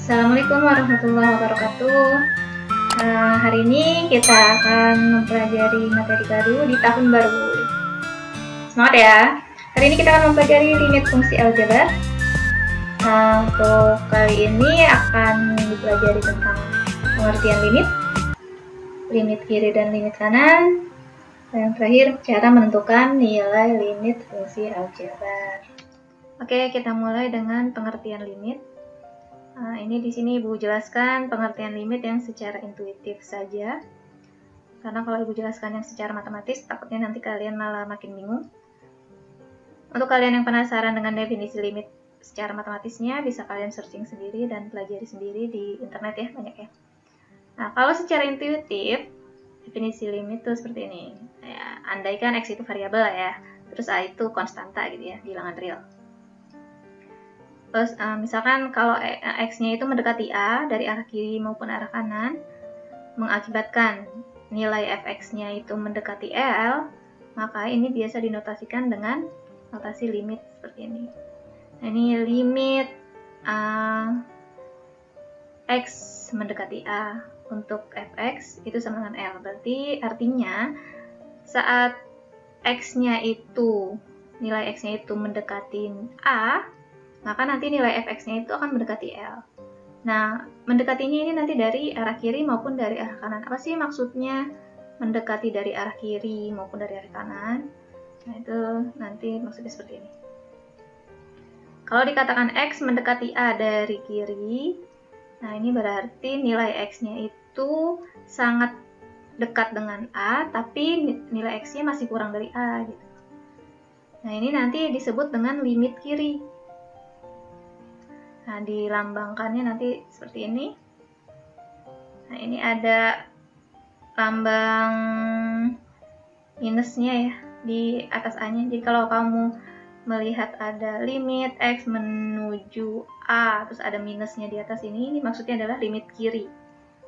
Assalamualaikum warahmatullahi wabarakatuh. Hari ini kita akan mempelajari materi baru di tahun baru. Semangat ya! Hari ini kita akan mempelajari limit fungsi aljabar. Untuk kali ini akan dipelajari tentang pengertian limit, limit kiri dan limit kanan, dan yang terakhir cara menentukan nilai limit fungsi aljabar. Oke, kita mulai dengan pengertian limit. Ini di sini Ibu jelaskan pengertian limit yang secara intuitif saja. Karena kalau Ibu jelaskan yang secara matematis, takutnya nanti kalian malah makin bingung. Untuk kalian yang penasaran dengan definisi limit secara matematisnya, bisa kalian searching sendiri dan pelajari sendiri di internet ya, banyak ya. Nah, kalau secara intuitif, definisi limit itu seperti ini. Ya, andaikan X itu variabel ya, terus A itu konstanta gitu ya, bilangan real. Terus misalkan kalau X-nya itu mendekati A dari arah kiri maupun arah kanan, mengakibatkan nilai fx-nya itu mendekati L, maka ini biasa dinotasikan dengan notasi limit seperti ini. Nah, ini limit X mendekati A untuk fx itu sama dengan L. Berarti artinya saat X-nya itu, nilai X-nya itu mendekati A, maka nanti nilai fx-nya itu akan mendekati L. Nah, mendekatinya ini nanti dari arah kiri maupun dari arah kanan. Apa sih maksudnya mendekati dari arah kiri maupun dari arah kanan? Nah, itu nanti maksudnya seperti ini. Kalau dikatakan X mendekati A dari kiri, nah ini berarti nilai X-nya itu sangat dekat dengan A, tapi nilai X-nya masih kurang dari A gitu. Nah, ini nanti disebut dengan limit kiri. Nah, dilambangkannya nanti seperti ini. Nah, ini ada lambang minusnya ya di atas A-nya. Jadi kalau kamu melihat ada limit X menuju A, terus ada minusnya di atas ini maksudnya adalah limit kiri.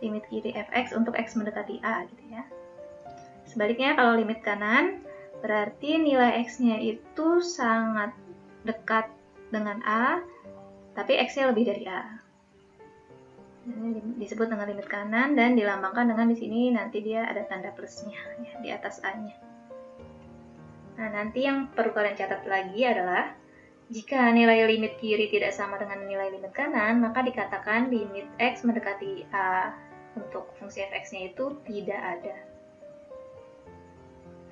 Limit kiri fx untuk X mendekati A gitu ya. Sebaliknya kalau limit kanan, berarti nilai X-nya itu sangat dekat dengan A, tapi X-nya lebih dari A. Ini disebut dengan limit kanan dan dilambangkan dengan di sini nanti dia ada tanda plusnya ya, di atas A-nya. Nah, nanti yang perlu kalian catat lagi adalah jika nilai limit kiri tidak sama dengan nilai limit kanan, maka dikatakan limit X mendekati A untuk fungsi fx-nya itu tidak ada.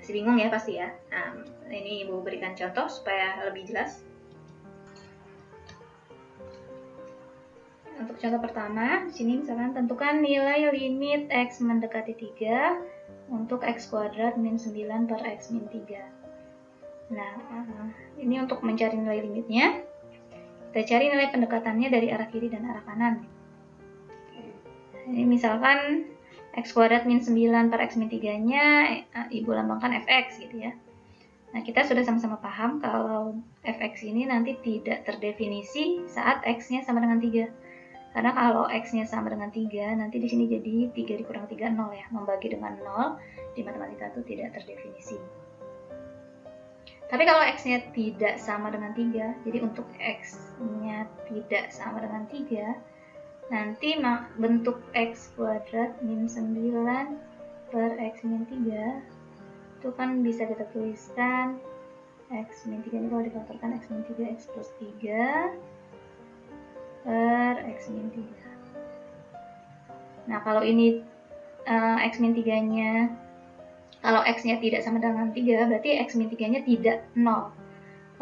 Masih bingung ya pasti ya? Nah, ini Ibu berikan contoh supaya lebih jelas. Untuk contoh pertama, di sini misalkan tentukan nilai limit X mendekati 3 untuk X kuadrat min 9 per X min 3. Nah, ini untuk mencari nilai limitnya, kita cari nilai pendekatannya dari arah kiri dan arah kanan. Ini misalkan X kuadrat min 9 per X min 3-nya Ibu lambangkan fx gitu ya. Nah, kita sudah sama-sama paham kalau fx ini nanti tidak terdefinisi saat X-nya sama dengan 3. Karena kalau X-nya sama dengan 3, nanti di sini jadi 3 dikurang 3, 0 ya. Membagi dengan 0, di matematika itu tidak terdefinisi. Tapi kalau X-nya tidak sama dengan 3, jadi untuk X-nya tidak sama dengan 3, nanti bentuk X kuadrat min 9 per X min 3, itu kan bisa kita tuliskan X min 3 ini kalau difaktorkan X min 3, X plus 3, per X min 3. Nah, kalau ini X min 3-nya, kalau X-nya tidak sama dengan 3, berarti X min 3-nya tidak 0.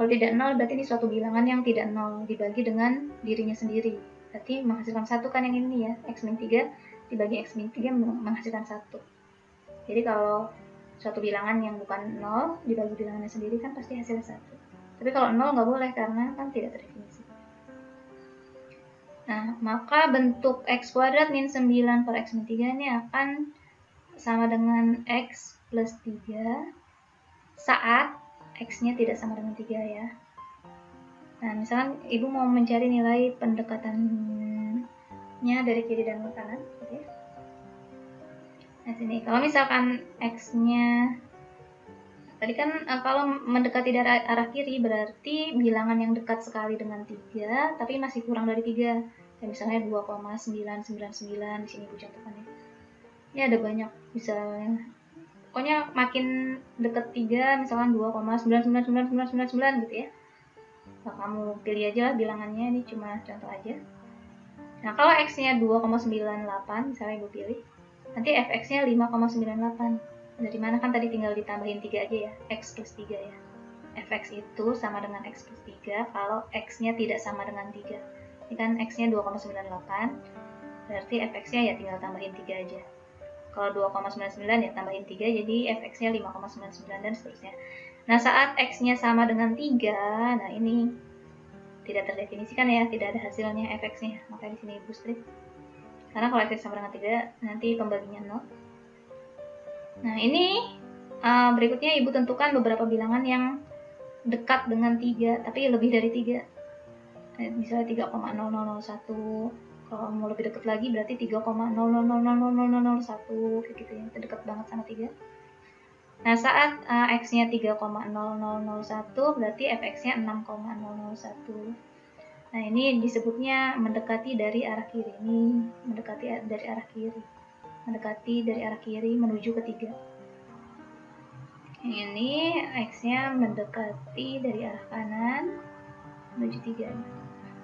Kalau tidak 0, berarti ini suatu bilangan yang tidak 0, dibagi dengan dirinya sendiri. Berarti menghasilkan 1 kan yang ini ya, X min 3 dibagi X min 3 menghasilkan 1. Jadi kalau suatu bilangan yang bukan 0, dibagi bilangannya sendiri kan pasti hasilnya 1. Tapi kalau 0 nggak boleh karena kan tidak terdefinisi. Nah, maka bentuk X kuadrat min 9 per X min 3 ini akan sama dengan X plus 3 saat X-nya tidak sama dengan 3 ya. Nah, misalkan Ibu mau mencari nilai pendekatannya dari kiri dan kanan gitu ya. Nah, sini kalau misalkan X-nya tadi kan kalau mendekati dari arah kiri berarti bilangan yang dekat sekali dengan 3 tapi masih kurang dari 3. Ya, misalnya 2,999 di sini Ibu contohkan ya. Ini ada banyak, misalnya pokoknya makin deket 3 misalkan 2,999999 gitu ya. Nah, kamu pilih aja lah bilangannya, ini cuma contoh aja. Nah, kalau X-nya 2,98 misalnya Ibu pilih, nanti Fx-nya 5,98. Dari mana kan tadi tinggal ditambahin 3 aja ya, X plus 3 ya. Fx itu sama dengan X plus 3 kalau X-nya tidak sama dengan 3. Ini kan X-nya 2,98, berarti Fx-nya ya tinggal tambahin 3 aja. Kalau 2,99 ya tambahin 3, jadi Fx-nya 5,99 dan seterusnya. Nah, saat X-nya sama dengan 3, nah ini tidak terdefinisikan ya, tidak ada hasilnya Fx-nya, makanya di sini Ibu strip. Karena kalau Fx sama dengan 3, nanti pembaginya 0. Nah, ini berikutnya Ibu tentukan beberapa bilangan yang dekat dengan 3, tapi lebih dari 3. Misalnya 3,00001. Kalau mau lebih dekat lagi berarti 3,000000001 kayak gitu ya, terdekat banget sama 3. Nah, saat X-nya 3,0001 berarti Fx-nya 6,001. Nah, ini disebutnya mendekati dari arah kiri. Ini mendekati dari arah kiri. Mendekati dari arah kiri menuju ke 3. Ini X-nya mendekati dari arah kanan menuju 3.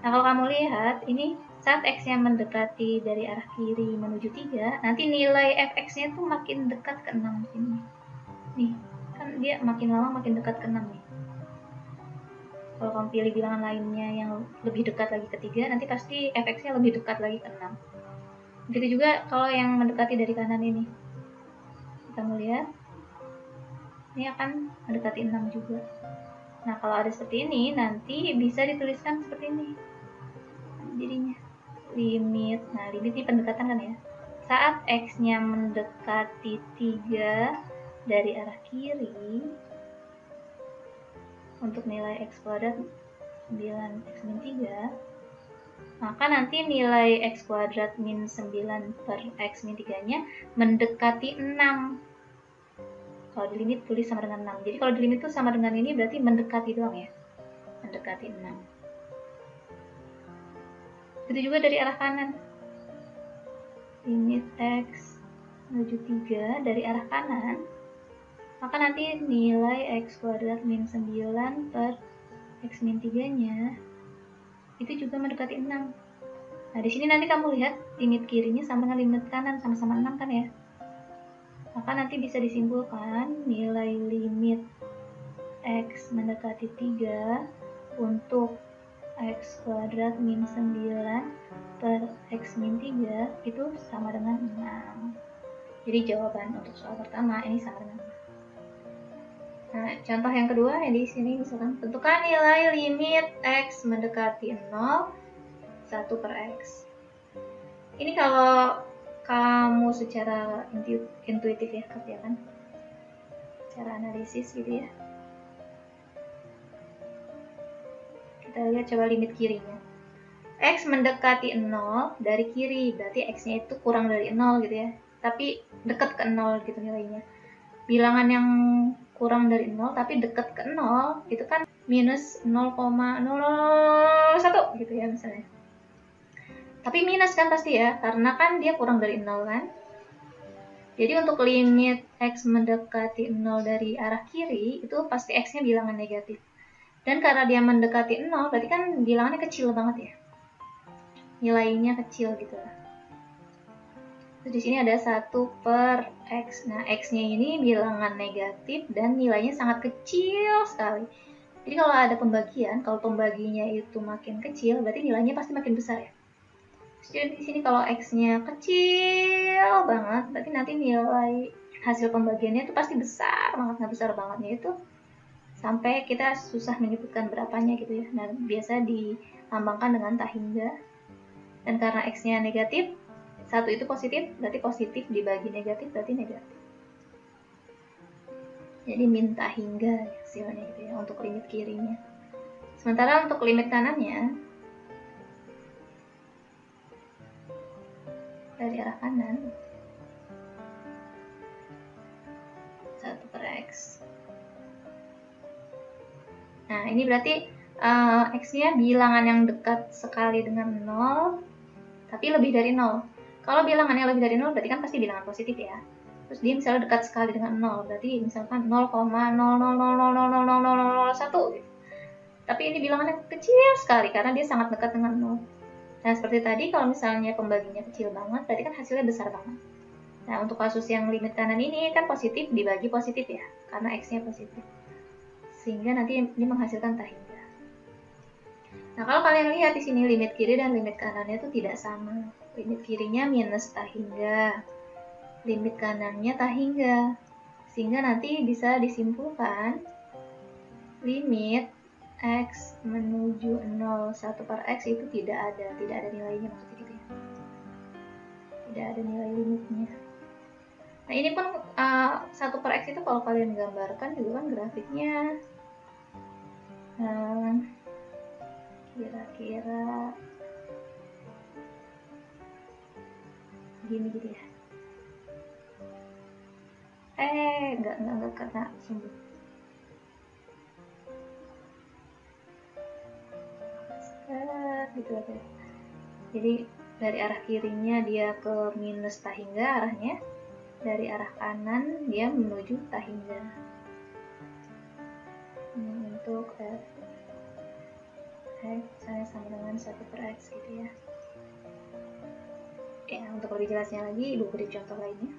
Nah, kalau kamu lihat, ini saat X-nya mendekati dari arah kiri menuju 3, nanti nilai Fx-nya tuh makin dekat ke 6 sini. Nih, kan dia makin lama makin dekat ke 6 nih. Kalau kamu pilih bilangan lainnya yang lebih dekat lagi ke 3, nanti pasti Fx-nya lebih dekat lagi ke 6. Begitu juga kalau yang mendekati dari kanan ini. Kita melihat, ini akan mendekati 6 juga. Nah, kalau ada seperti ini, nanti bisa dituliskan seperti ini. Jadinya limit, nah limit ini pendekatan kan ya. Saat X-nya mendekati 3 dari arah kiri, untuk nilai X kuadrat 9X min 3, maka nanti nilai X kuadrat min 9 per X min 3 nya mendekati 6. Kalau di limit tulis sama dengan 6. Jadi kalau di limit itu sama dengan ini berarti mendekati doang ya. Mendekati 6. Itu juga dari arah kanan. Limit X menuju 3 dari arah kanan, maka nanti nilai X kuadrat min 9 per X min 3 nya itu juga mendekati 6. Nah, di sini nanti kamu lihat limit kirinya sama dengan limit kanan, sama-sama 6 kan ya. Maka nanti bisa disimpulkan nilai limit X mendekati 3 untuk X kuadrat min 9 per X min 3 itu sama dengan 6. Jadi jawaban untuk soal pertama ini sama dengan 6. Nah, contoh yang kedua yang di sini misalkan tentukan nilai limit X mendekati 0 1 per X. Ini kalau kamu secara intuitif ya kerjakan, secara analisis gitu ya. Kita lihat coba limit kirinya. X mendekati 0 dari kiri, berarti X-nya itu kurang dari 0 gitu ya. Tapi dekat ke 0 gitu nilainya. Bilangan yang kurang dari 0 tapi dekat ke 0 itu kan minus 0,001 gitu ya misalnya. Tapi minus kan pasti ya, karena kan dia kurang dari 0 kan. Jadi untuk limit X mendekati 0 dari arah kiri, itu pasti X-nya bilangan negatif. Dan karena dia mendekati 0, berarti kan bilangannya kecil banget ya. Nilainya kecil gitu lah. Terus di sini ada 1 per X. Nah, X-nya ini bilangan negatif dan nilainya sangat kecil sekali. Jadi kalau ada pembagian, kalau pembaginya itu makin kecil, berarti nilainya pasti makin besar ya. Jadi di sini kalau X-nya kecil banget, berarti nanti nilai hasil pembagiannya itu pasti besar banget. Nah, besar bangetnya itu sampai kita susah menyebutkan berapanya gitu ya. Nah, biasa dilambangkan dengan tak hingga. Dan karena X-nya negatif, 1 itu positif, berarti positif dibagi negatif, berarti negatif. Jadi minta hingga hasilnya gitu ya untuk limit kirinya. Sementara untuk limit kanannya, dari arah kanan 1 per X. Nah, ini berarti X-nya bilangan yang dekat sekali dengan 0 tapi lebih dari 0. Kalau bilangannya lebih dari 0 berarti kan pasti bilangan positif ya. Terus dia misalnya dekat sekali dengan 0, berarti misalkan 0,000000001 gitu. Tapi ini bilangannya kecil sekali karena dia sangat dekat dengan 0. Nah, seperti tadi kalau misalnya pembaginya kecil banget, berarti kan hasilnya besar banget. Nah, untuk kasus yang limit kanan ini kan positif dibagi positif ya, karena X-nya positif. Sehingga nanti ini menghasilkan tak hingga. Nah, kalau kalian lihat di sini limit kiri dan limit kanannya itu tidak sama. Limit kirinya minus tak hingga, limit kanannya tak hingga. Sehingga nanti bisa disimpulkan limit X menuju 0, 1 per X itu tidak ada nilainya, maksudnya gitu ya. Tidak ada nilai limitnya. Nah, ini pun 1 per X itu kalau kalian gambarkan juga kan grafiknya kira-kira gini gitu ya. Enggak kena sumbu. Gitu aja. Jadi dari arah kirinya dia ke minus tak hingga arahnya, dari arah kanan dia menuju tak hingga. Untuk F saya sama dengan 1 per X gitu ya. Ya, untuk lebih jelasnya lagi Ibu beri contoh lainnya.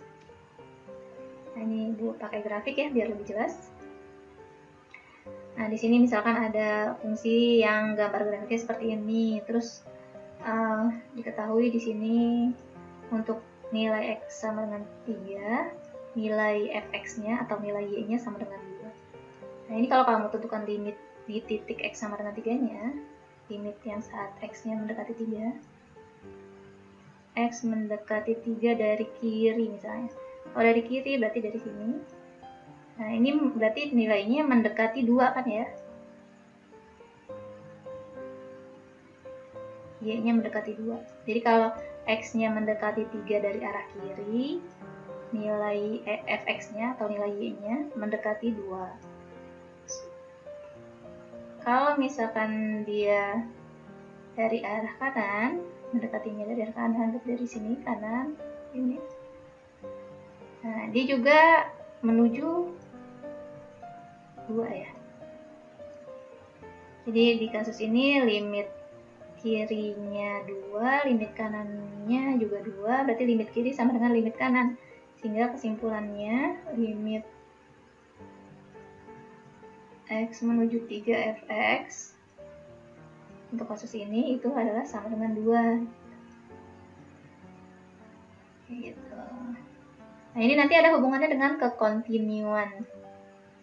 Nah, ini Ibu pakai grafik ya biar lebih jelas. Nah, di sini misalkan ada fungsi yang gambar grafiknya seperti ini, terus diketahui di sini untuk nilai X sama dengan 3, nilai fx-nya atau nilai y-nya sama dengan 2. Nah, ini kalau kamu tentukan limit di titik X sama dengan 3-nya, limit yang saat X-nya mendekati 3, X mendekati 3 dari kiri misalnya. Kalau dari kiri berarti dari sini. Nah, ini berarti nilainya mendekati 2 kan ya. Y-nya mendekati 2. Jadi kalau X-nya mendekati 3 dari arah kiri, nilai fx-nya atau nilai y-nya mendekati 2. Kalau misalkan dia dari arah kanan, mendekatinya dari arah kanan, dari sini kanan, ini. Nah, dia juga menuju 2 ya. Jadi di kasus ini limit kirinya 2, limit kanannya juga 2, berarti limit kiri sama dengan limit kanan. Sehingga kesimpulannya limit X menuju 3 fx untuk kasus ini itu adalah sama dengan 2. Gitu. Nah, ini nanti ada hubungannya dengan kekontinuan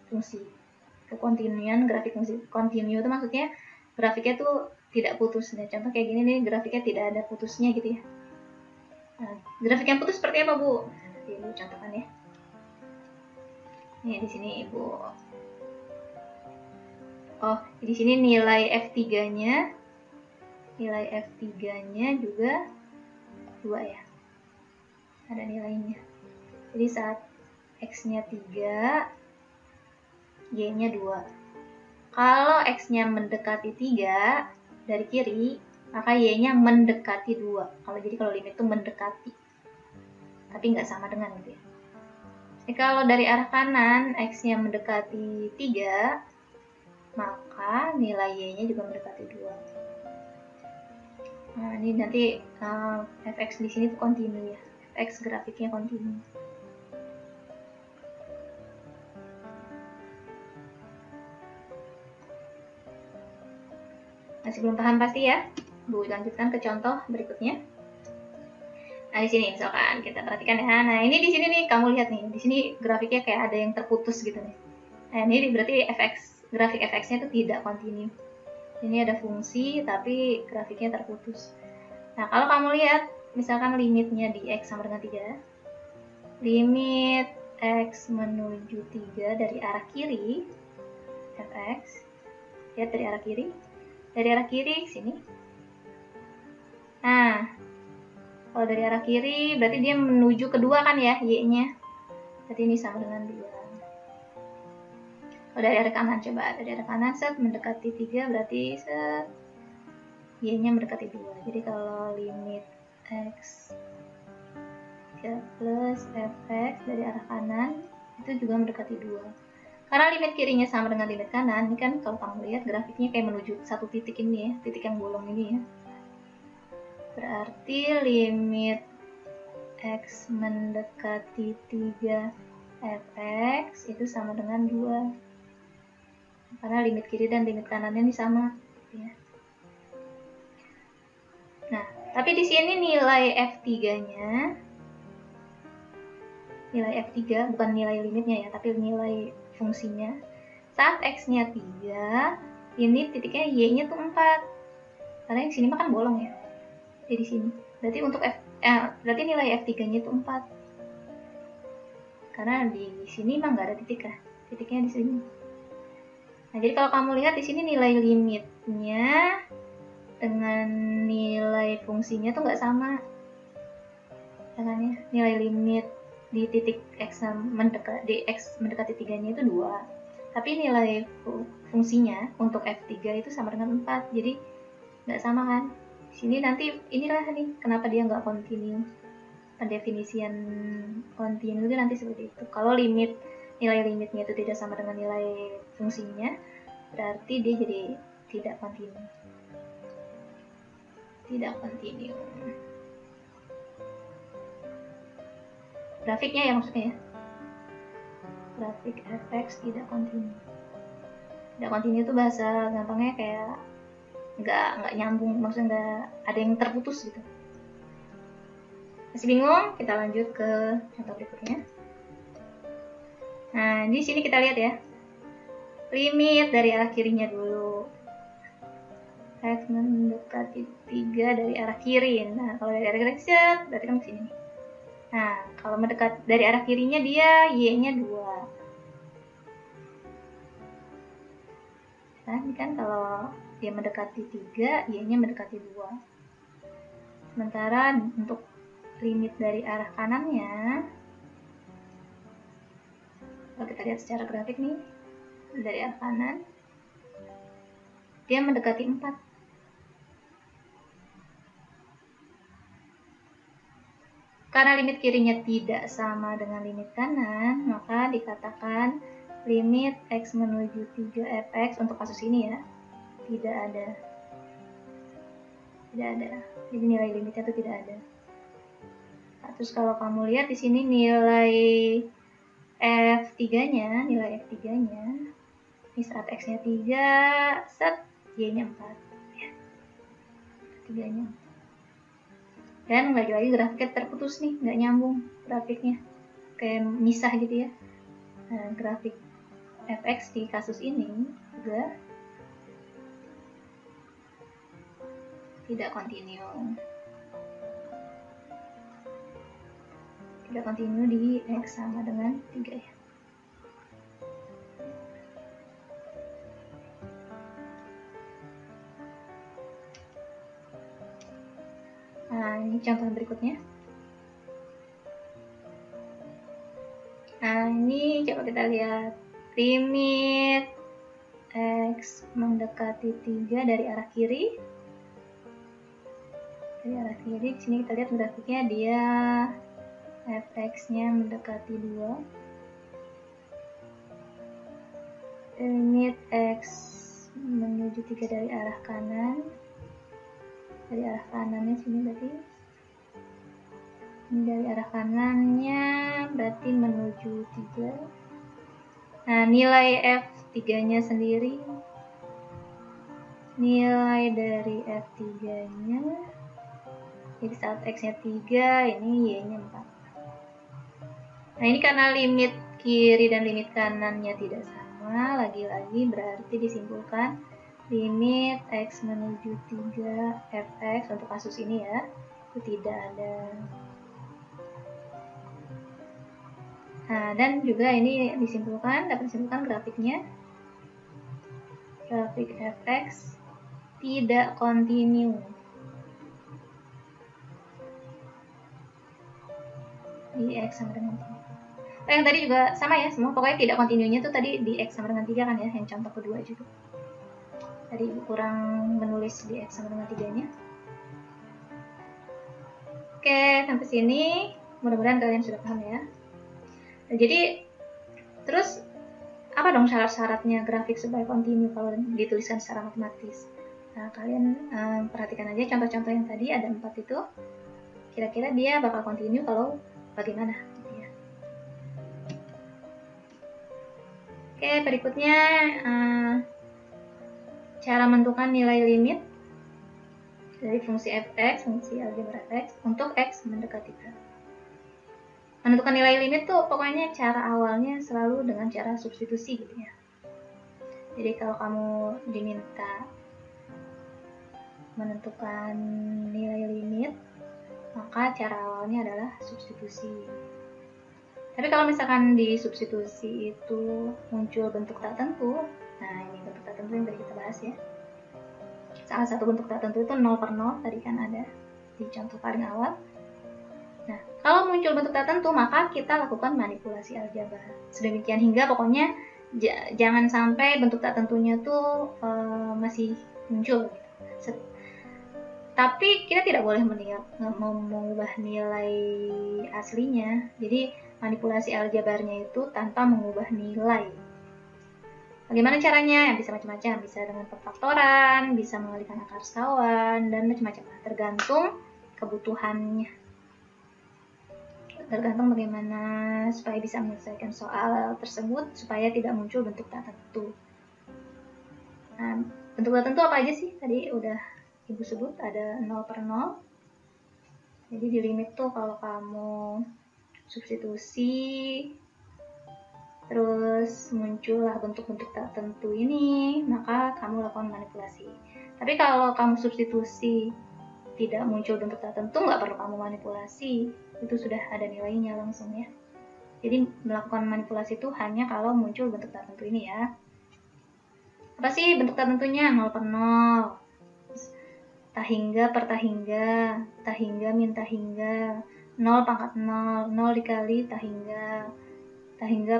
fungsi. Kekontinuan grafik fungsi. Kontinu itu maksudnya grafiknya tuh tidak putus. Nah, contoh kayak gini nih, grafiknya tidak ada putusnya gitu ya. Nah, grafik yang putus seperti apa, Bu? Ibu contohkan ya. Nih di sini Ibu. Oh, di sini nilai F3-nya juga 2 ya. Ada nilainya. Jadi saat X-nya 3, Y-nya 2. Kalau X-nya mendekati 3 dari kiri, maka Y-nya mendekati 2. Kalau limit itu mendekati. Tapi nggak sama dengan gitu ya. Jadi kalau dari arah kanan, X-nya mendekati 3, maka nilai Y-nya juga mendekati 2. Nah, ini nanti fx di sini tuh kontinu ya. Fx grafiknya kontinu. Masih belum paham pasti ya? Bu lanjutkan ke contoh berikutnya. Nah, di sini misalkan kita perhatikan ya. Nah, ini di sini nih kamu lihat nih. Di sini grafiknya kayak ada yang terputus gitu nih. Nah, ini berarti grafik fx-nya itu tidak kontinu. Ini ada fungsi tapi grafiknya terputus. Nah, kalau kamu lihat misalkan limitnya di X sama dengan 3, limit X menuju 3 dari arah kiri, fx, lihat dari arah kiri sini. Nah, kalau dari arah kiri berarti dia menuju kedua kan ya, Y-nya. Berarti ini sama dengan 2. Kalau dari arah kanan, coba dari arah kanan set mendekati 3 berarti set Y-nya mendekati 2. Jadi kalau limit plus fx dari arah kanan itu juga mendekati 2. Karena limit kirinya sama dengan limit kanan, ini kan kalau kamu lihat grafiknya kayak menuju satu titik ini ya, titik yang bolong ini ya. Berarti limit x mendekati 3 fx itu sama dengan 2. Karena limit kiri dan limit kanannya ini sama ya. Nah, tapi di sini nilai f3-nya, nilai f3 bukan nilai limitnya ya, tapi nilai fungsinya. Saat x-nya 3, ini titiknya y-nya tuh 4. Karena yang sini mah kan bolong ya. Jadi di sini. Berarti untuk berarti nilai f3-nya itu 4. Karena di sini mah nggak ada titik lah. Titiknya di sini. Nah, jadi kalau kamu lihat di sini nilai limitnya dengan nilai fungsinya tuh nggak sama. Caranya nilai limit di titik x mendekati 3-nya itu 2. Tapi nilai fungsinya untuk f3 itu sama dengan 4. Jadi nggak sama kan? Di sini nanti inilah nih kenapa dia nggak kontinu. Pendefinisian kontinu itu nanti seperti itu. Kalau nilai limitnya itu tidak sama dengan nilai fungsinya, berarti dia jadi tidak kontinu. Tidak kontinu. Grafiknya ya maksudnya ya. Grafik fx tidak kontinu. Tidak kontinu itu bahasa gampangnya kayak nggak nyambung, maksudnya nggak ada yang terputus gitu. Masih bingung? Kita lanjut ke contoh berikutnya. Nah, di sini kita lihat ya. Limit dari arah kirinya dulu. X mendekati 3 dari arah kiri. Nah, kalau dari arah kiri, berarti kan ke sini. Nah, kalau mendekat dari arah kirinya dia y-nya 2. Nah, ini kan kalau dia mendekati 3, y-nya mendekati 2. Sementara untuk limit dari arah kanannya, kalau kita lihat secara grafik nih, dari arah kanan, dia mendekati 4. Karena limit kirinya tidak sama dengan limit kanan, maka dikatakan limit x menuju 3 fx untuk kasus ini ya, tidak ada. Tidak ada. Jadi nilai limitnya itu tidak ada. Nah, terus kalau kamu lihat di sini nilai f3-nya, ini saat x-nya 3, set y-nya 4. Ya. 3-nya 4. Dan lagi-lagi grafiknya terputus nih, nggak nyambung grafiknya, kayak misah gitu ya. Nah, grafik fx di kasus ini juga tidak kontinu. Tidak kontinu di x sama dengan 3 ya. Nah, ini contoh berikutnya. Nah, ini coba kita lihat limit x mendekati 3 dari arah kiri. Dari arah kiri, di sini kita lihat grafiknya dia fx-nya mendekati 2. Limit x menuju 3 dari arah kanan. Dari arah kanannya sini berarti. Ini dari arah kanannya berarti menuju 3. Nah, nilai f3-nya sendiri, nilai dari f3-nya, jadi saat x-nya 3, ini y-nya 4. Nah, ini karena limit kiri dan limit kanannya tidak sama, lagi-lagi berarti disimpulkan limit x menuju 3 fx untuk kasus ini ya, itu tidak ada. Nah, dan juga ini dapat disimpulkan grafiknya, grafik fx tidak kontinu di x sama dengan 3. Yang tadi juga sama ya, semua pokoknya tidak kontinunya tuh tadi di x sama dengan 3 kan ya, yang contoh kedua juga. Tadi kurang menulis di x sama dengan 3-nya. Oke, sampai sini Mudah-mudahan kalian sudah paham ya. Nah, jadi terus apa dong syarat-syaratnya grafik supaya kontinu kalau dituliskan secara matematis? Nah, kalian perhatikan aja contoh-contoh yang tadi ada 4 itu. Kira-kira dia bakal kontinu kalau bagaimana? Gitu ya. Oke, berikutnya cara menentukan nilai limit dari fungsi fx, fungsi algebra fx untuk x mendekati k. Menentukan nilai limit tuh pokoknya cara awalnya selalu dengan cara substitusi gitu ya. Jadi kalau kamu diminta menentukan nilai limit, maka cara awalnya adalah substitusi. Tapi kalau misalkan di substitusi itu muncul bentuk tak tentu, nah ini bentuk tak tentu yang tadi kita bahas ya. Salah satu bentuk tak tentu itu 0 per 0, tadi kan ada di contoh paling awal. Nah, kalau muncul bentuk tak tentu, maka kita lakukan manipulasi aljabar. Sedemikian hingga pokoknya jangan sampai bentuk tak tentunya tuh masih muncul. Tapi kita tidak boleh mengubah nilai aslinya. Jadi manipulasi aljabarnya itu tanpa mengubah nilai. Bagaimana caranya? Bisa macam-macam. Bisa dengan pemfaktoran, bisa mengalihkan akar sekawan, dan macam-macam. Tergantung kebutuhannya. Tergantung bagaimana supaya bisa menyelesaikan soal tersebut supaya tidak muncul bentuk tak tentu. Nah, bentuk tak tentu apa aja sih? Tadi udah Ibu sebut ada 0 per 0. Jadi di limit tuh kalau kamu substitusi terus muncullah bentuk-bentuk tak tentu ini, maka kamu lakukan manipulasi. Tapi kalau kamu substitusi tidak muncul bentuk tak tentu, nggak perlu kamu manipulasi, itu sudah ada nilainya langsung ya. Jadi melakukan manipulasi itu hanya kalau muncul bentuk tak tentu ini ya. Apa sih bentuk tak tentunya? 0 per 0, tahingga per tahingga min tahingga, 0 pangkat 0, 0 dikali tahingga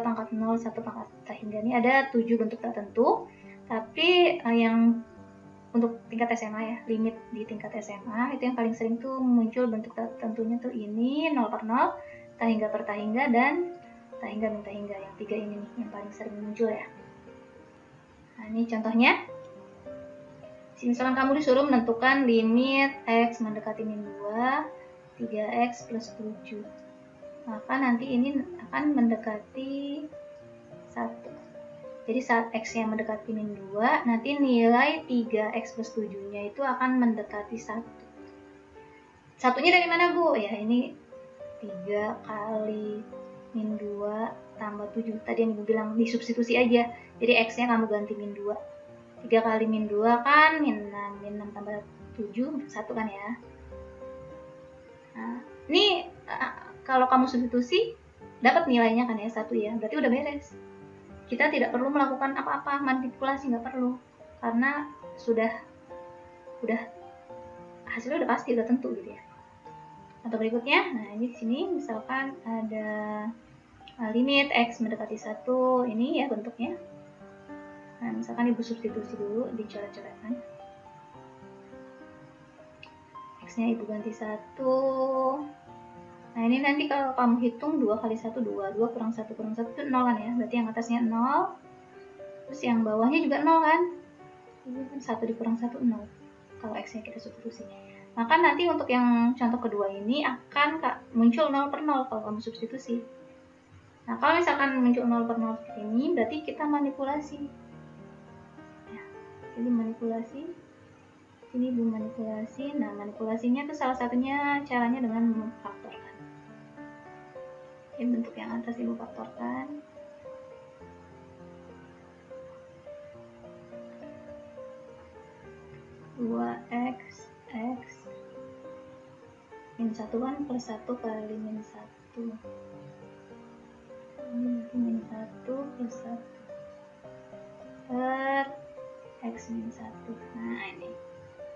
pangkat 0, 1 pangkat tahingga. Ini ada 7 bentuk tak tentu, tapi yang untuk tingkat SMA ya, limit di tingkat SMA itu yang paling sering tuh muncul bentuk tak tentunya tuh ini 0 per 0, tahingga per tahingga, dan tahingga min tahingga. Yang 3 ini nih yang paling sering muncul ya. Nah ini contohnya. Misalkan kamu disuruh menentukan limit x mendekati min 2, 3x plus 7. Maka nanti ini akan mendekati 1. Jadi saat x yang mendekati min 2, nanti nilai 3x plus 7-nya itu akan mendekati 1. Satunya dari mana, Bu? Ya, ini 3 kali min 2 tambah 7. Tadi yang Ibu bilang disubstitusi aja. Jadi x-nya kamu ganti min 2. 3 kali min 2 kan min 6 tambah 7, 1 kan ya. Nah, ini kalau kamu substitusi dapat nilainya kan ya 1 ya, berarti udah beres. Kita tidak perlu melakukan apa-apa, manipulasi nggak perlu, karena udah hasilnya udah pasti, udah tentu gitu ya. Atau berikutnya, nah ini di sini misalkan ada limit x mendekati 1, ini ya bentuknya. Nah, misalkan Ibu substitusi dulu di coret-coretan. X-nya Ibu ganti 1. Nah, ini nanti kalau kamu hitung 2 kali 1, 2. 2 kurang 1 kurang 1 itu 0 kan ya. Berarti yang atasnya 0. Terus yang bawahnya juga 0 kan. Ini kan 1 dikurang 1, 0. Kalau X-nya kita substitusi. Maka nanti untuk yang contoh kedua ini akan muncul 0 per 0 kalau kamu substitusi. Nah, kalau misalkan muncul 0 per 0 seperti ini, berarti kita manipulasi. Jadi manipulasi, ini Ibu manipulasi. Nah, manipulasinya itu salah satunya caranya dengan memfaktorkan. Ini bentuk yang atas Ibu faktorkan. Dua x min 1 kan plus 1 kali min 1. Ini min 1 plus 1 per x min 1. Nah, ini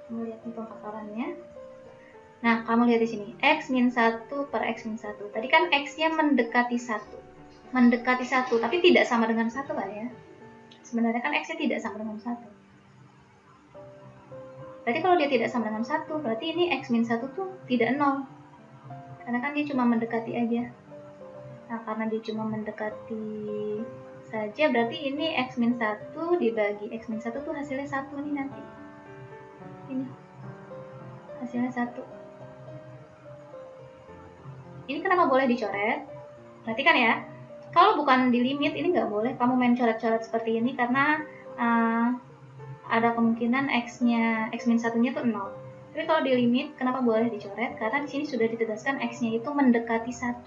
kamu lihat nih pemfaktorannya. Nah, kamu lihat di sini x min 1 per x min 1. Tadi kan x-nya mendekati 1. Mendekati 1, tapi tidak sama dengan 1 kan ya. Sebenarnya kan x-nya tidak sama dengan 1. Berarti kalau dia tidak sama dengan 1, berarti ini x min 1 tuh tidak 0. karena kan dia cuma mendekati aja. Nah, karena dia cuma mendekati saja, berarti ini X-1 dibagi X-1 tuh hasilnya 1 nih nanti. Ini hasilnya 1. Ini kenapa boleh dicoret? Perhatikan ya, kalau bukan di limit ini nggak boleh kamu main coret-coret seperti ini, karena ada kemungkinan X-1-nya tuh 0. Tapi kalau di limit, kenapa boleh dicoret? Karena di sini sudah ditegaskan X-nya itu mendekati 1.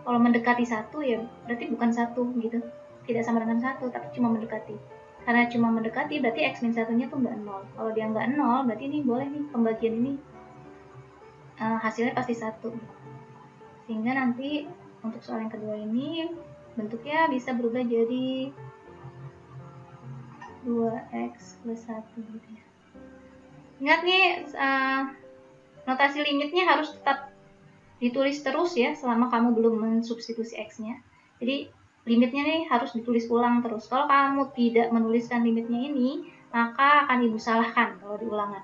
Kalau mendekati 1 ya berarti bukan 1 gitu. Tidak sama dengan 1, tapi cuma mendekati. Karena cuma mendekati berarti X-1-nya tuh nggak 0. Kalau dia nggak 0, berarti ini boleh nih pembagian ini hasilnya pasti 1. Sehingga nanti untuk soal yang kedua ini bentuknya bisa berubah jadi 2x plus 1 gitu ya. Ingat nih, notasi limitnya harus tetap ditulis terus ya selama kamu belum mensubstitusi x-nya. Jadi limitnya nih harus ditulis ulang terus. Kalau kamu tidak menuliskan limitnya ini, maka akan ibu salahkan kalau di ulangan.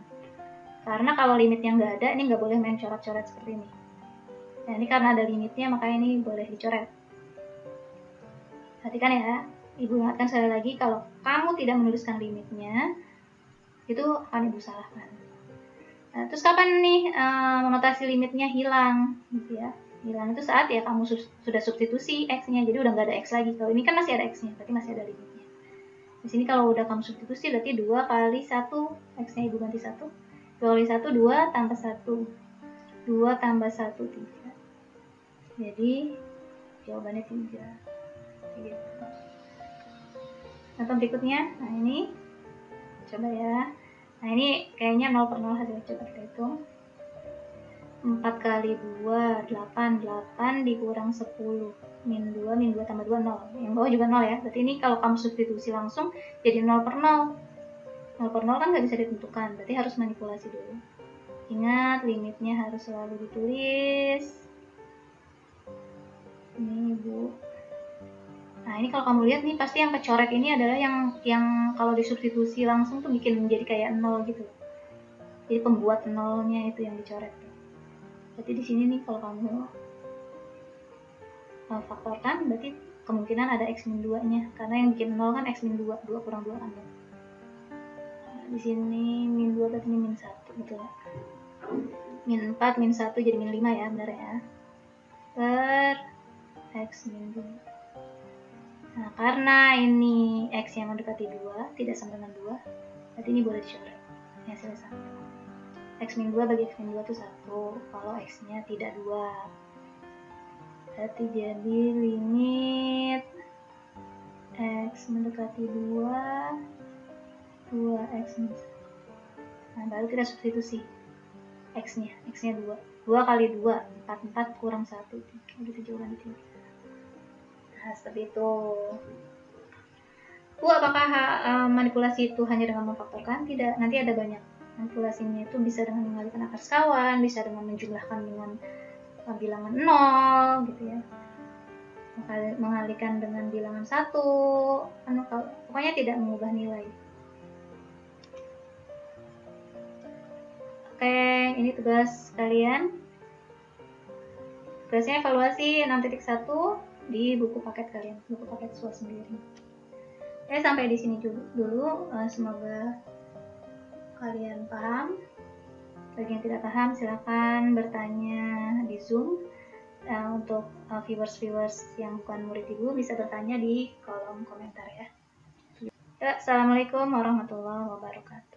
Karena kalau limitnya nggak ada, ini nggak boleh main coret-coret seperti ini. Nah, ini karena ada limitnya, maka ini boleh dicoret. Perhatikan ya. Ibu ingatkan sekali lagi, kalau kamu tidak menuliskan limitnya, itu akan ibu salahkan. Nah, terus kapan nih notasi limitnya hilang, gitu ya? Hilang itu saat ya kamu sudah substitusi x-nya, jadi udah nggak ada x lagi. Kalau ini kan masih ada x-nya, berarti masih ada limitnya. Di sini kalau udah kamu substitusi, berarti 2 kali 1, x-nya ibu ganti 1. 2 kali 1, 2 tambah 1. 2 tambah 1, 3. Jadi jawabannya 3. Gitu. Contoh berikutnya, nah ini coba ya. Nah ini kayaknya 0 per 0 hasilnya, coba kita hitung. 4 kali 2, 8, 8 dikurang 10, min 2 tambah 2, 0. Yang bawah juga 0 ya, berarti ini kalau kamu substitusi langsung jadi 0 per 0. 0 per 0 kan nggak bisa ditentukan, berarti harus manipulasi dulu. Ingat, limitnya harus selalu ditulis. Ini Bu. Nah ini kalau kamu lihat nih, pasti yang kecoret ini adalah yang kalau disubstitusi langsung tuh bikin menjadi kayak 0 gitu. Jadi pembuat 0-nya itu yang dicoret. Berarti di sini nih kalau kamu faktorkan, berarti kemungkinan ada x-2-nya. Karena yang bikin 0 kan x-2, 2 kurang 2 kan. Nah, di sini min 2 berarti min 1, betul ya? Min 4, min 1 jadi min 5 ya, benar ya? Per x-2. Nah, karena ini x yang mendekati 2, tidak sama dengan 2, berarti ini boleh dicoret. Ini hasilnya 1. X-2 bagi X-2 itu 1, kalau X-nya tidak 2. Berarti jadi limit X mendekati 2, 2X minus 1. Nah, baru kita substitusi X-nya 2. 2 kali 2, 4, 4 kurang 1, 3. Gitu jawabannya 3. Nah, seperti itu. Bu, apakah manipulasi itu hanya dengan memfaktorkan? Tidak, nanti ada banyak. Manipulasinya itu bisa dengan mengalihkan akar sekawan, bisa dengan menjumlahkan dengan bilangan 0 gitu ya. Mengalihkan dengan bilangan 1, pokoknya tidak mengubah nilai. Oke, ini tugas kalian. Tugasnya evaluasi 6.1 di buku paket kalian, buku paket SWA sendiri. Oke, sampai di sini dulu. Semoga kalian paham. Bagi yang tidak paham, silakan bertanya di Zoom. Untuk viewers yang bukan murid ibu bisa bertanya di kolom komentar ya. Assalamualaikum warahmatullahi wabarakatuh.